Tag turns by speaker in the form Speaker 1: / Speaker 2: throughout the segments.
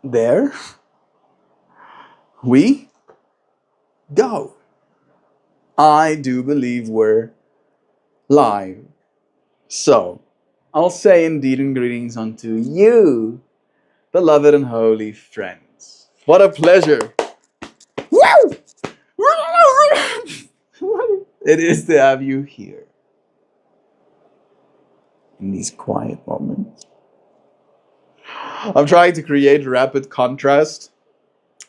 Speaker 1: there we go. I do believe we're live. So, I'll say indeed and greetings unto you, beloved and holy friends. What a pleasure. Woo! It is to have you here in these quiet moments. I'm trying to create rapid contrast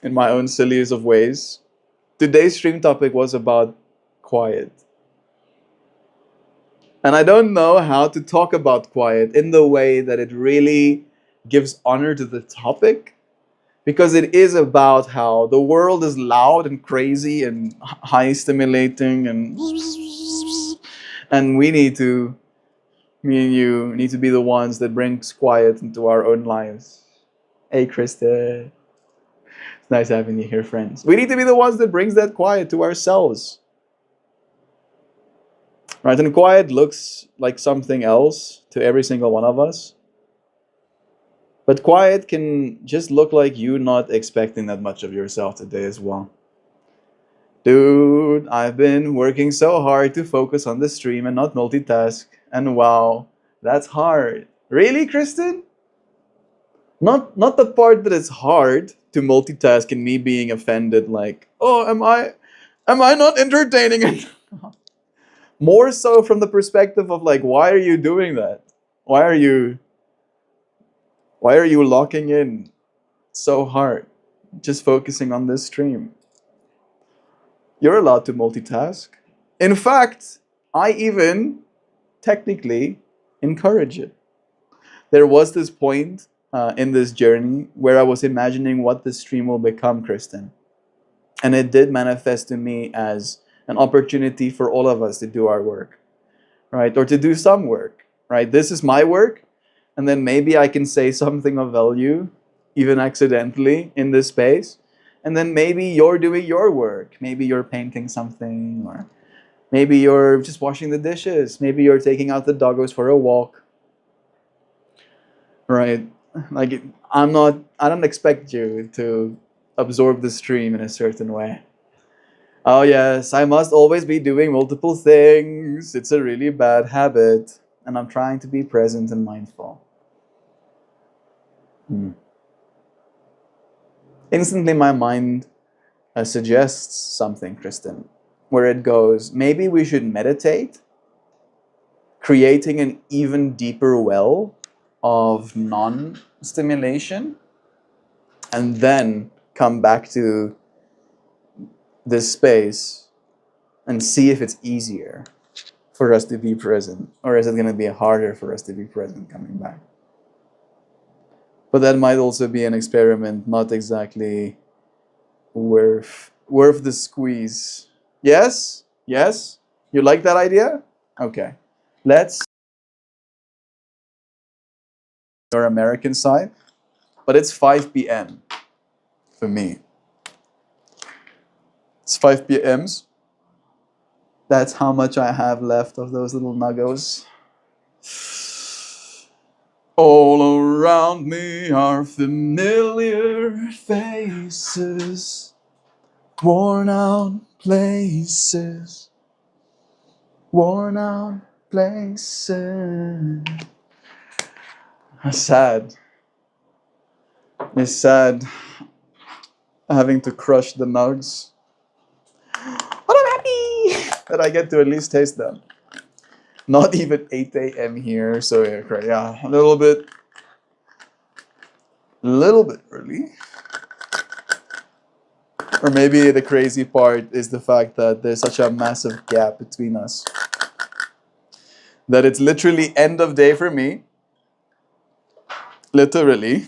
Speaker 1: in my own silliest of ways. Today's stream topic was about quiet. And I don't know how to talk about quiet in the way that it really gives honor to the topic, because it is about how the world is loud and crazy and high stimulating, and we need to, me and you need to be the ones that brings quiet into our own lives. Hey Krista, it's nice having you here, friends. We need to be the ones that brings that quiet to ourselves. Right? And quiet looks like something else to every single one of us. But quiet can just look like you not expecting that much of yourself today as well. Dude, I've been working so hard to focus on the stream and not multitask. And wow, that's hard. Really, Kristen? Not the part that it's hard to multitask and me being offended, like, oh, am I not entertaining it? More so from the perspective of like, why are you doing that? Why are you locking in so hard, just focusing on this stream? You're allowed to multitask. In fact, I even technically encourage it. There was this point in this journey where I was imagining what this stream will become, Kristen. And it did manifest to me as an opportunity for all of us to do our work, right? Or to do some work, right? This is my work, and then maybe I can say something of value, even accidentally, in this space. And then maybe you're doing your work. Maybe you're painting something, or maybe you're just washing the dishes. Maybe you're taking out the doggos for a walk, right? Like, I don't expect you to absorb the stream in a certain way. Oh yes, I must always be doing multiple things. It's a really bad habit, and I'm trying to be present and mindful. Instantly, my mind suggests something, Kristen, where it goes, maybe we should meditate, creating an even deeper well of non-stimulation, and then come back to this space and see if it's easier for us to be present, or is it going to be harder for us to be present coming back? But that might also be an experiment, not exactly worth the squeeze. Yes? Yes? You like that idea? Okay. Let's your American side, but it's 5 p.m. for me. It's 5 p.m.s. That's how much I have left of those little nuggos. All around me are familiar faces, worn out places, worn out places. It's sad. It's sad having to crush the nugs. But I'm happy that I get to at least taste them. Not even 8 a.m. here, so yeah, a little bit early. Or maybe the crazy part is the fact that there's such a massive gap between us that it's literally end of day for me. Literally.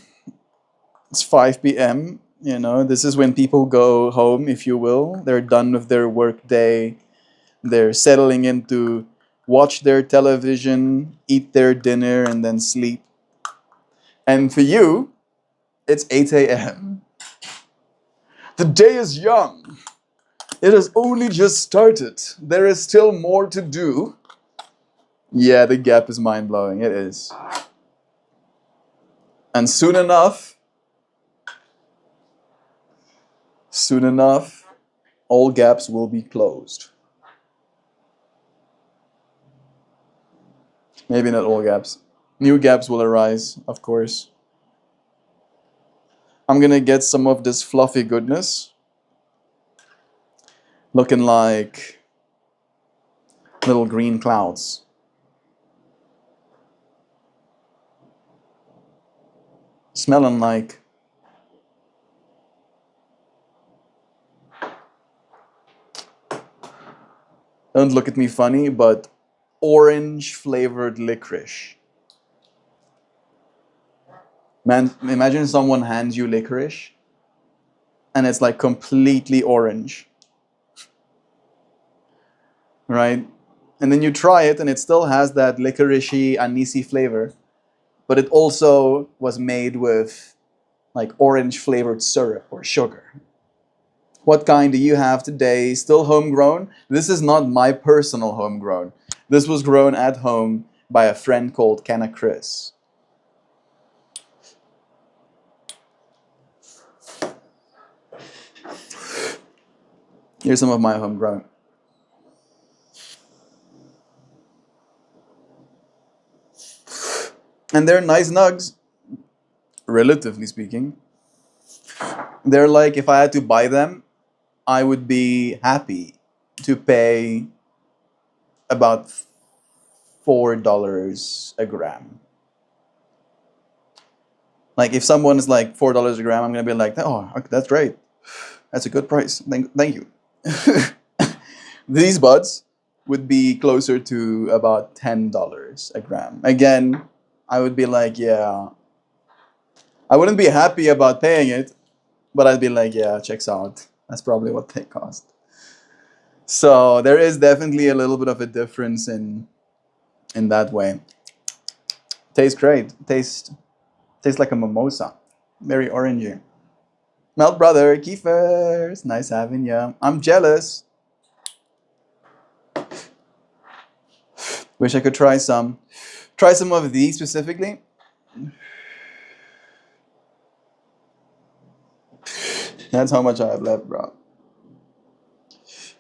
Speaker 1: It's 5 p.m. You know, this is when people go home, if you will. They're done with their work day. They're settling in to watch their television, eat their dinner, and then sleep. And for you, it's 8 a.m. The day is young. It has only just started. There is still more to do. Yeah, the gap is mind-blowing. It is. And soon enough, Soon enough, all gaps will be closed. Maybe not all gaps. New gaps will arise, of course. I'm gonna get some of this fluffy goodness, looking like little green clouds. Smelling like don't look at me funny, but orange flavored licorice. Man, imagine someone hands you licorice and it's like completely orange, right? And then you try it and it still has that licoricey, anisey flavor, but it also was made with like orange flavored syrup or sugar. What kind do you have today? Still homegrown? This is not my personal homegrown. This was grown at home by a friend called Kenna Chris. Here's some of my homegrown. And they're nice nugs, relatively speaking. They're like, if I had to buy them, I would be happy to pay about $4 a gram. Like if someone is like $4 a gram, I'm gonna be like, oh, that's great. That's a good price. Thank you. These buds would be closer to about $10 a gram. Again, I would be like, yeah. I wouldn't be happy about paying it, but I'd be like, yeah, checks out. That's probably what they cost. So there is definitely a little bit of a difference in that way. Tastes great. Tastes like a mimosa. Very orangey. Melt brother, Kiefer, it's nice having you. I'm jealous. Wish I could try some. Try some of these specifically. That's how much I have left, bro.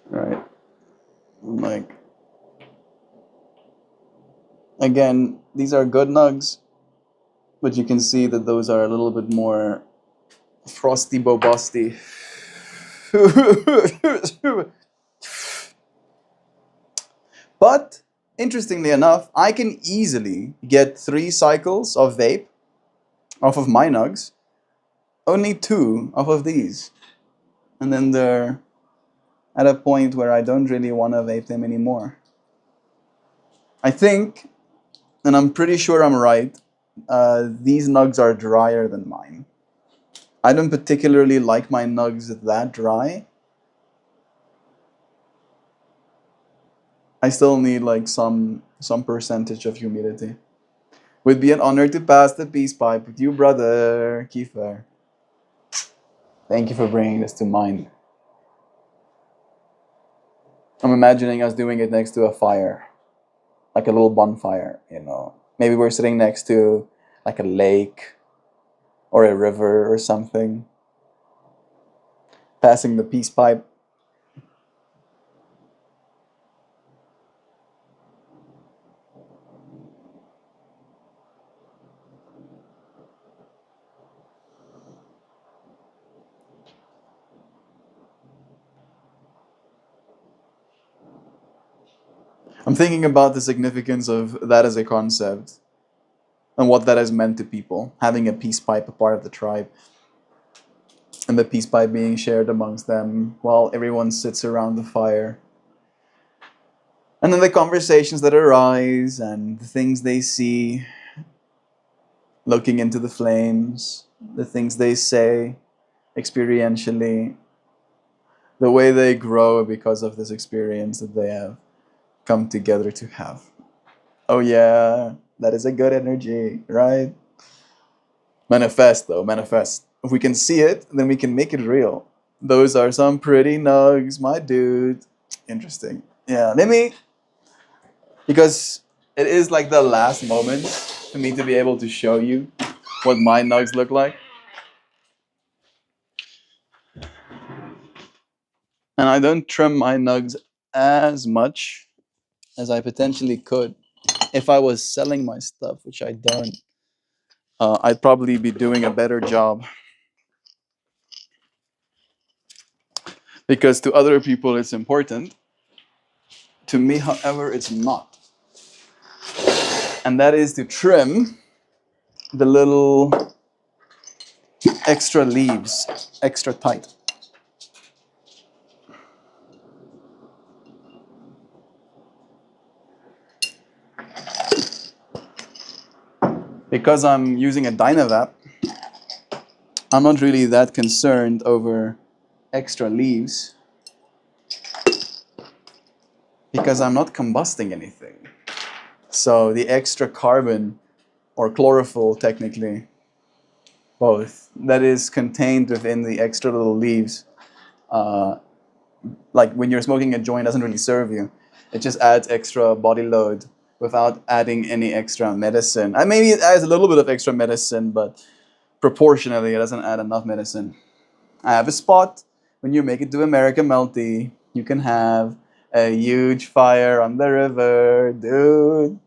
Speaker 1: Right. I'm like, again, these are good nugs, but you can see that those are a little bit more frosty bobusty. But interestingly enough, I can easily get 3 cycles of vape off of my nugs, only 2 off of these, and then they're at a point where I don't really want to vape them anymore. I think, and I'm pretty sure I'm right, these nugs are drier than mine. I don't particularly like my nugs that dry. I still need like some percentage of humidity. Would be an honor to pass the peace pipe with you, brother Kiefer. Thank you for bringing this to mind. I'm imagining us doing it next to a fire, like a little bonfire, you know. Maybe we're sitting next to like a lake or a river or something, passing the peace pipe. I'm thinking about the significance of that as a concept and what that has meant to people, having a peace pipe a part of the tribe, and the peace pipe being shared amongst them while everyone sits around the fire. And then the conversations that arise and the things they see looking into the flames, the things they say experientially, the way they grow because of this experience that they have come together to have. Oh yeah, that is a good energy, right? Manifest though, manifest. If we can see it, then we can make it real. Those are some pretty nugs, my dude. Interesting. Yeah, let me, because it is like the last moment for me to be able to show you what my nugs look like. And I don't trim my nugs as much as I potentially could. If I was selling my stuff, which I don't, I'd probably be doing a better job. Because to other people it's important. To me, however, it's not. And that is to trim the little extra leaves extra tight. Because I'm using a Dynavap, I'm not really that concerned over extra leaves because I'm not combusting anything. So the extra carbon, or chlorophyll technically, both, that is contained within the extra little leaves, like when you're smoking a joint, doesn't really serve you. It just adds extra body load without adding any extra medicine. And maybe it adds a little bit of extra medicine, but proportionally it doesn't add enough medicine. I have a spot. When you make it to America Melty, you can have a huge fire on the river, dude.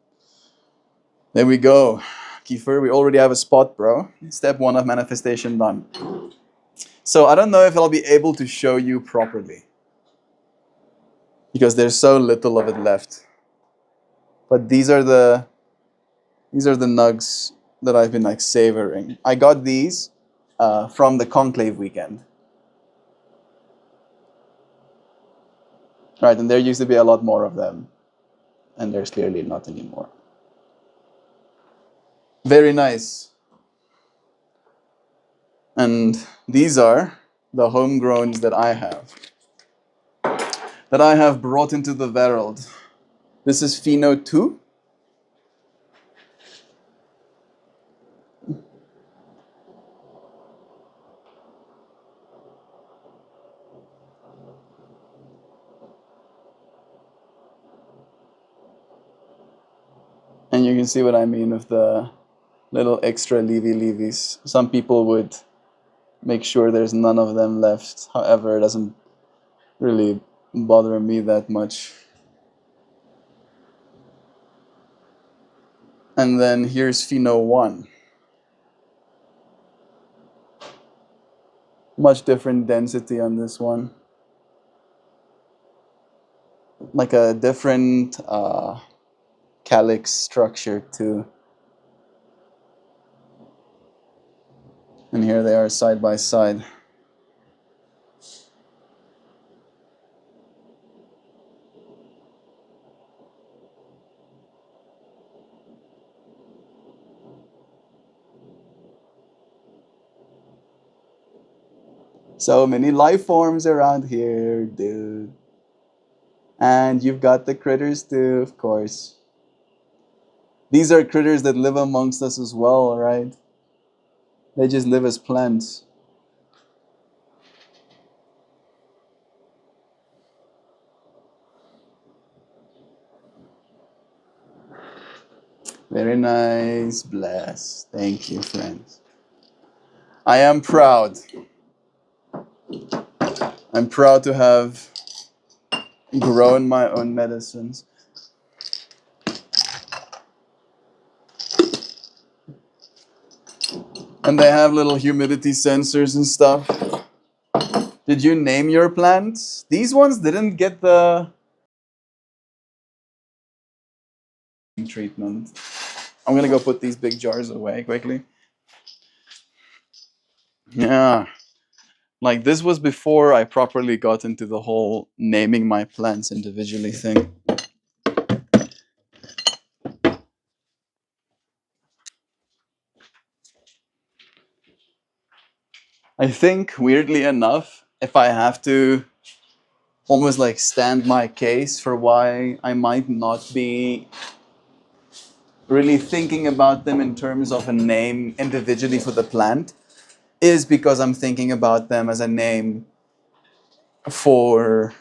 Speaker 1: There we go. Kiefer, we already have a spot, bro. Step 1 of manifestation done. So I don't know if I'll be able to show you properly because there's so little of it left. But these are the nugs that I've been like savoring. I got these from the conclave weekend. Right, and there used to be a lot more of them, and there's clearly not anymore. Very nice. And these are the homegrowns that I have brought into the world. This is Pheno 2. And you can see what I mean with the little extra leavies. Some people would make sure there's none of them left. However, it doesn't really bother me that much. And then here's Pheno 1. Much different density on this one. Like a different calyx structure too. And here they are side by side. So many life forms around here, dude. And you've got the critters too, of course. These are critters that live amongst us as well, right? They just live as plants. Very nice, bless. Thank you, friends. I am proud. I'm proud to have grown my own medicines. And they have little humidity sensors and stuff. Did you name your plants? These ones didn't get the treatment. I'm gonna go put these big jars away quickly. Yeah. Like this was before I properly got into the whole naming my plants individually thing. I think, weirdly enough, if I have to almost like stand my case for why I might not be really thinking about them in terms of a name individually for the plant, is because I'm thinking about them as a name for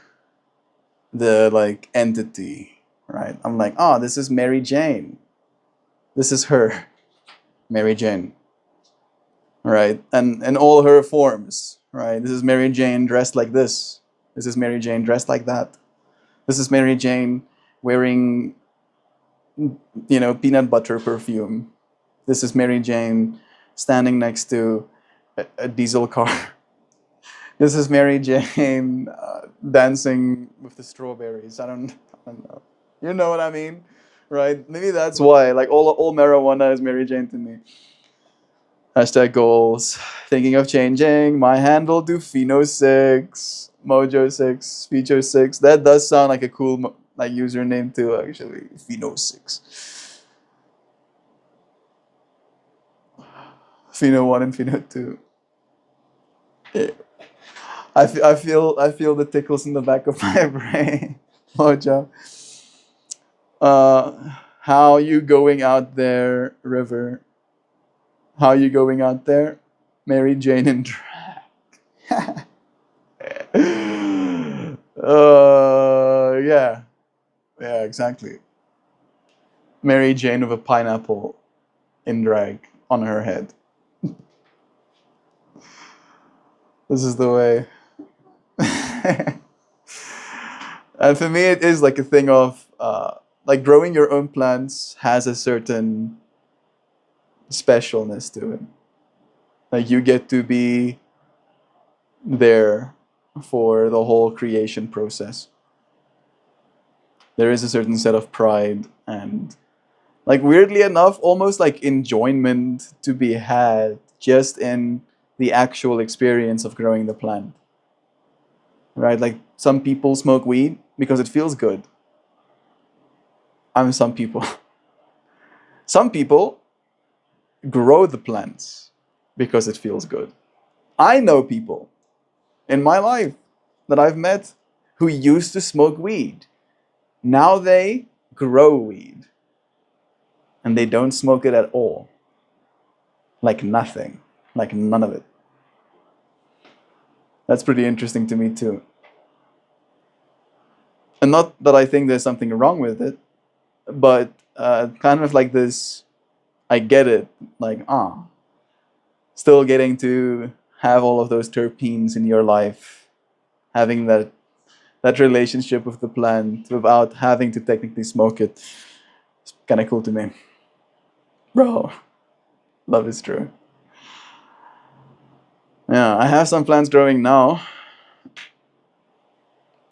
Speaker 1: the like entity, right? I'm like, oh, this is Mary Jane. This is her, Mary Jane, right? And all her forms, right? This is Mary Jane dressed like this, This is Mary Jane dressed like that. This is Mary Jane wearing, peanut butter perfume. This is Mary Jane standing next to a diesel car. This is Mary Jane dancing with the strawberries. I don't know. You know what I mean, right? Maybe that's why. Like all marijuana is Mary Jane to me. Hashtag goals. Thinking of changing my handle to Fino6, Mojo6, Feature6. That does sound like a cool like username too, actually. Fino6. Fino1 and Fino2. Yeah. I feel the tickles in the back of my brain. Mojo. How you going out there, River? How you going out there? Mary Jane and drag. Yeah. Yeah, exactly. Mary Jane with a pineapple in drag on her head. This is the way. And for me, it is like a thing of like growing your own plants has a certain specialness to it. Like you get to be there for the whole creation process. There is a certain set of pride and, like, weirdly enough, almost like enjoyment to be had just in the actual experience of growing the plant. Right? Like some people smoke weed because it feels good. Some people. Some people grow the plants because it feels good. I know people in my life that I've met who used to smoke weed. Now they grow weed. And they don't smoke it at all. Like nothing. Like none of it. That's pretty interesting to me too. And not that I think there's something wrong with it, but kind of like this, I get it. Like, still getting to have all of those terpenes in your life, having that relationship with the plant without having to technically smoke it. It's kind of cool to me. Bro, love is true. Yeah, I have some plants growing now.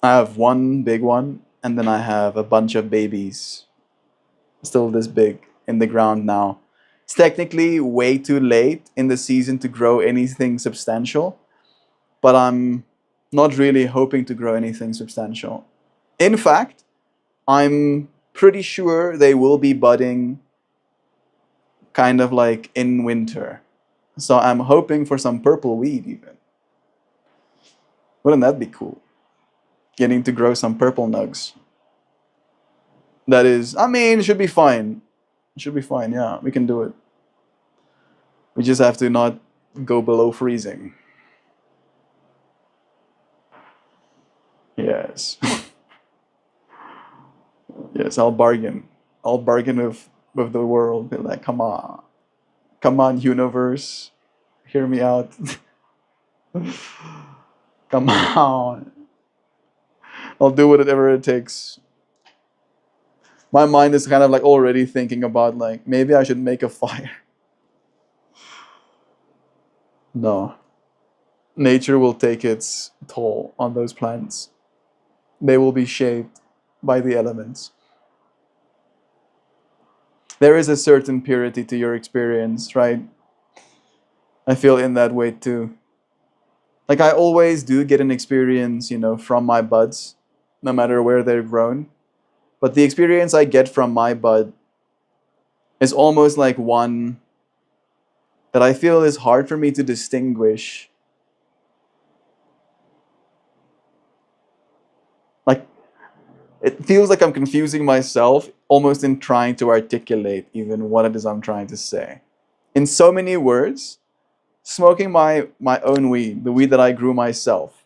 Speaker 1: I have one big one, and then I have a bunch of babies, still this big, in the ground now. It's technically way too late in the season to grow anything substantial, but I'm not really hoping to grow anything substantial. In fact, I'm pretty sure they will be budding kind of like in winter. So I'm hoping for some purple weed even. Wouldn't that be cool? Getting to grow some purple nugs. That is, I mean, it should be fine. It should be fine, yeah. We can do it. We just have to not go below freezing. Yes. Yes, I'll bargain. I'll bargain with the world. Be like, come on. Come on, universe. Hear me out. Come on. I'll do whatever it takes. My mind is kind of like already thinking about like, maybe I should make a fire. No. Nature will take its toll on those plants. They will be shaped by the elements. There is a certain purity to your experience, right? I feel in that way too. Like I always do get an experience, from my buds, no matter where they're grown. But the experience I get from my bud is almost like one that I feel is hard for me to distinguish. Like, it feels like I'm confusing myself almost in trying to articulate even what it is I'm trying to say. In so many words, smoking my own weed, the weed that I grew myself,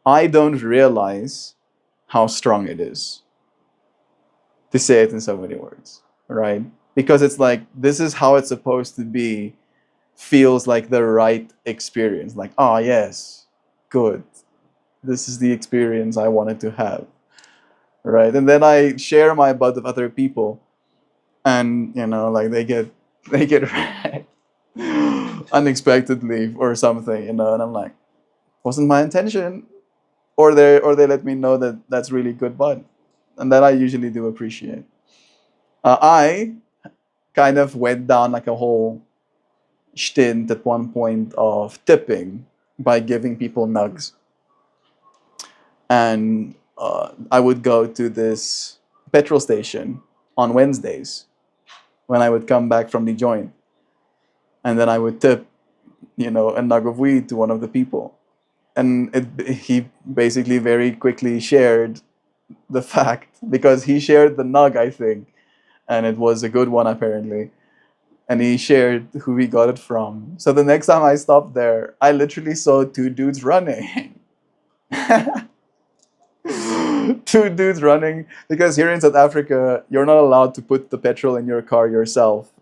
Speaker 1: I don't realize how strong it is. To say it in so many words, right? Because it's like, this is how it's supposed to be, feels like the right experience. Like, oh yes, good, This is the experience I wanted to have, right? And then I share my bud with other people, and like they get wrecked unexpectedly or something, and I'm like, wasn't my intention, or they let me know that that's really good bud, and that I usually do appreciate. I kind of went down like a whole stint at one point of tipping by giving people nugs. And I would go to this petrol station on Wednesdays when I would come back from the joint, and then I would tip, a nug of weed to one of the people, and he basically very quickly shared the fact, because he shared the nug, I think, and it was a good one apparently, and he shared who he got it from. So the next time I stopped there, I literally saw two dudes running. Two dudes running, because here in South Africa, you're not allowed to put the petrol in your car yourself.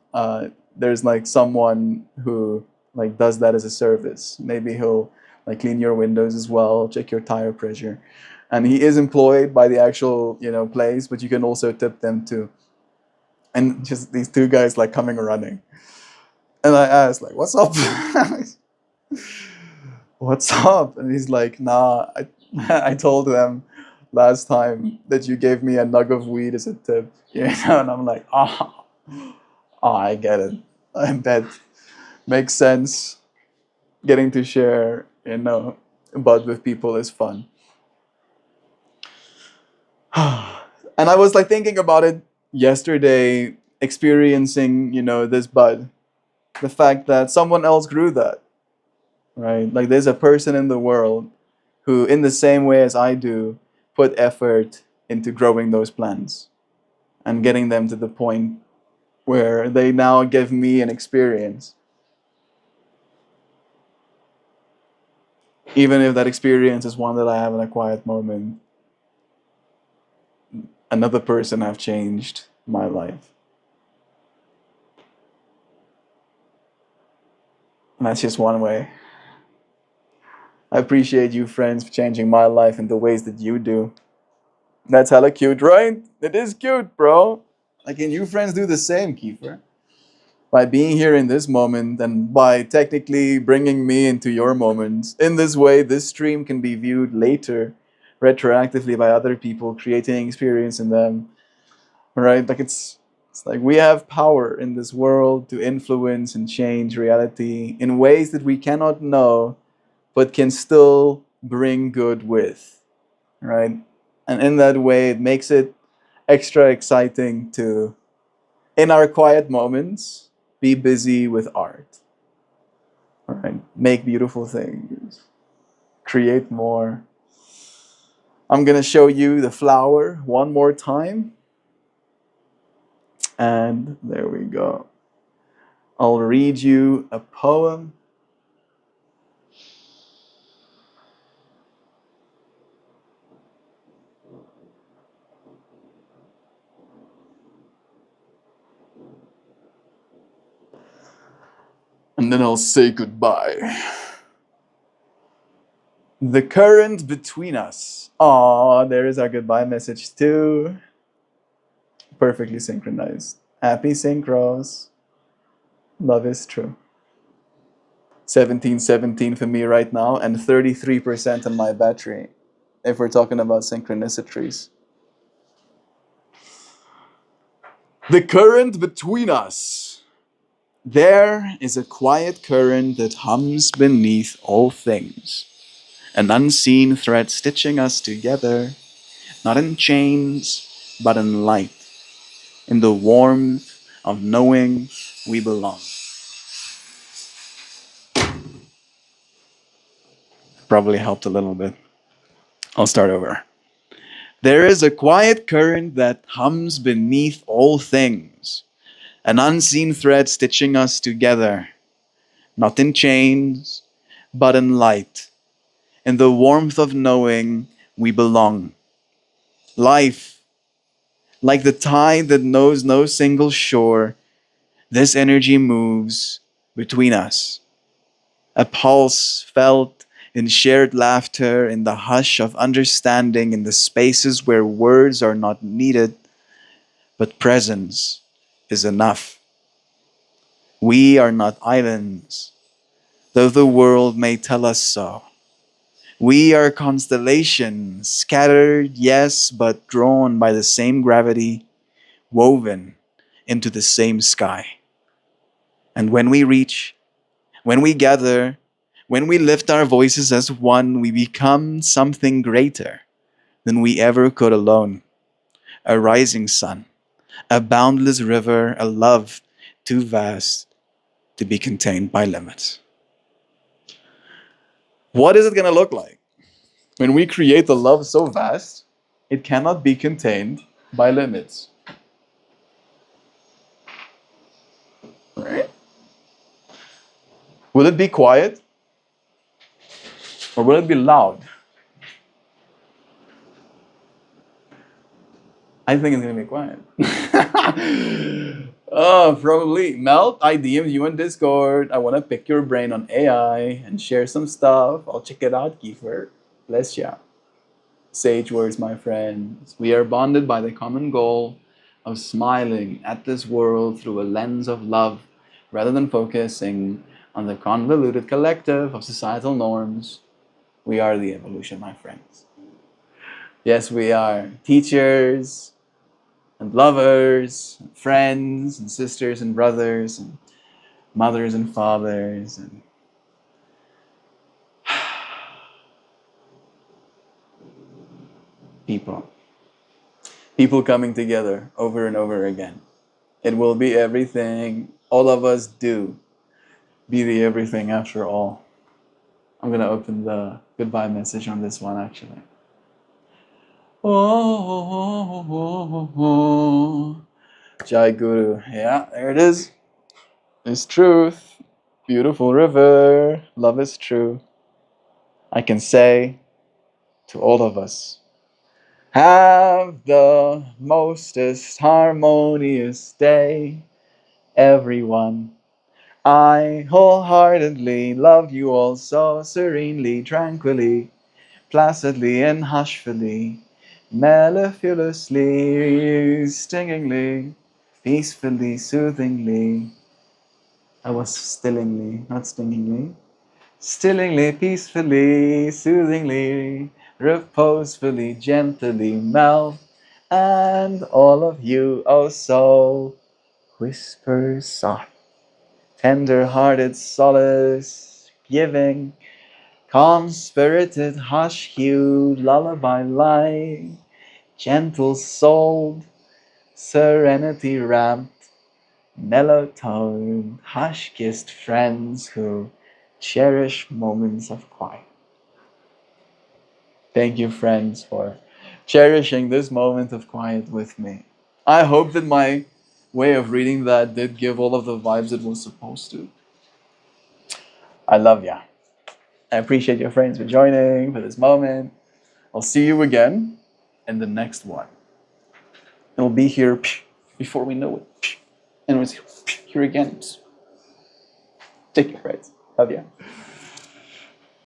Speaker 1: There's like someone who like does that as a service. Maybe he'll like clean your windows as well, check your tire pressure, and he is employed by the actual place, but you can also tip them too. And just these two guys like coming running, and I asked like, "What's up?" What's up? And he's like, nah, I told them last time that you gave me a nug of weed as a tip. And I'm like, I get it. I bet. Makes sense. Getting to share, bud with people is fun. And I was like thinking about it yesterday, experiencing, this bud. The fact that someone else grew that, right? Like there's a person in the world who, in the same way as I do, put effort into growing those plants and getting them to the point where they now give me an experience. Even if that experience is one that I have in a quiet moment, another person have changed my life. And that's just one way. I appreciate you, friends, for changing my life in the ways that you do. That's hella cute, right? It is cute, bro. Like, can you friends do the same, Kiefer? By being here in this moment and by technically bringing me into your moments. In this way, this stream can be viewed later, retroactively by other people, creating experience in them. Right? Like it's like we have power in this world to influence and change reality in ways that we cannot know, but can still bring good with. Right? And in that way, it makes it extra exciting to, in our quiet moments, be busy with art. All right, make beautiful things, create more. I'm gonna show you the flower one more time, and there we go. I'll read you a poem. And then I'll say goodbye. The current between us. Aw, there is our goodbye message too. Perfectly synchronized. Happy synchros. Love is true. 1717 for me right now, and 33% on my battery, if we're talking about synchronicities. The current between us. There is a quiet current that hums beneath all things. An unseen thread stitching us together, not in chains, but in light, in the warmth of knowing we belong. Probably helped a little bit. I'll start over. There is a quiet current that hums beneath all things, an unseen thread stitching us together, not in chains, but in light, in the warmth of knowing we belong. Life, like the tide that knows no single shore, this energy moves between us. A pulse felt in shared laughter, in the hush of understanding, in the spaces where words are not needed, but presence is enough. We are not islands, though the world may tell us so. We are constellations, scattered, yes, but drawn by the same gravity, woven into the same sky. And when we reach, when we gather, when we lift our voices as one, we become something greater than we ever could alone. A rising sun, a boundless river, a love too vast to be contained by limits. What is it going to look like when we create a love so vast it cannot be contained by limits? Right? Will it be quiet or will it be loud? I think it's going to be quiet. Oh, probably. Melt, I DM'd you on Discord. I want to pick your brain on AI and share some stuff. I'll check it out, Kiefer. Bless ya. Sage words, my friends. We are bonded by the common goal of smiling at this world through a lens of love rather than focusing on the convoluted collective of societal norms. We are the evolution, my friends. Yes, we are teachers and lovers, and friends and sisters and brothers, and mothers and fathers, and people. People coming together over and over again. It will be everything all of us do. Be the everything after all. I'm going to open the goodbye message on this one actually. Oh, Jai Guru. Yeah, there it is. It's truth. Beautiful river. Love is true. I can say to all of us, have the mostest harmonious day, everyone. I wholeheartedly love you all so serenely, tranquilly, placidly and hushfully, mellifluously, stingingly, peacefully, soothingly. I was stillingly, not stingingly. Stillingly, peacefully, soothingly, reposefully, gently melt, and all of you, oh so, whisper soft, tender-hearted solace giving, calm-spirited, hush-hued, lullaby-like, gentle-souled, serenity-rapt, mellow-toned, hush-kissed friends who cherish moments of quiet. Thank you, friends, for cherishing this moment of quiet with me. I hope that my way of reading that did give all of the vibes it was supposed to. I love ya. I appreciate your friends for joining for this moment. I'll see you again in the next one. It'll be here before we know it. And it's here again. Take care, friends. Love ya.